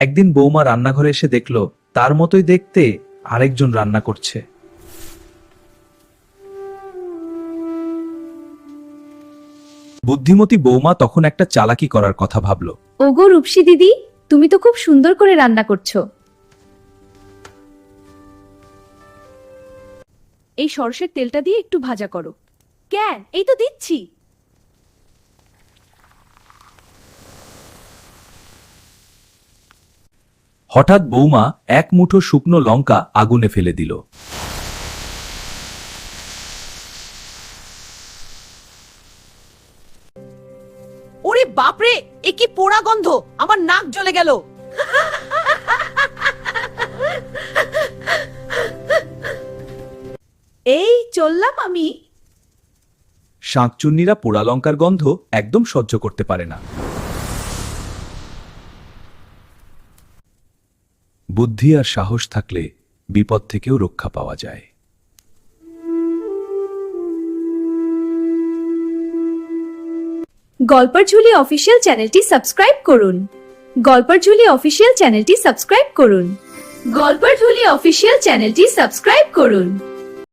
একদিন বৌমা রান্নাঘরে এসে দেখল তার মতোই দেখতে আরেকজন রান্না করছে। বুদ্ধিমতী বৌমা তখন একটা চালাকি করার কথা ভাবল। ওগো রূপসী দিদি, তুমি তো খুব সুন্দর করে রান্না করছো। এই সরষের তেলটা দিয়ে একটু ভাজা করো। কেন, এই তো দিচ্ছি। হঠাৎ বৌমা এক মুঠো শুকনো লঙ্কা আগুনে ফেলে দিল। ওরে বাপরে, এ কি পোড়া গন্ধ, আমার নাক জ্বলে গেল। এই চললাম আমি। শাঁকচুন্নিরা পোড়া লঙ্কার গন্ধ একদম সহ্য করতে পারে না। বুদ্ধি আর সাহস থাকলে বিপদ থেকেও রক্ষা পাওয়া যায়। গল্পের ঝুলি অফিসিয়াল চ্যানেলটি সাবস্ক্রাইব করুন। গল্পের ঝুলি অফিসিয়াল চ্যানেলটি সাবস্ক্রাইব করুন। গল্পের ঝুলি অফিসিয়াল চ্যানেলটি সাবস্ক্রাইব করুন।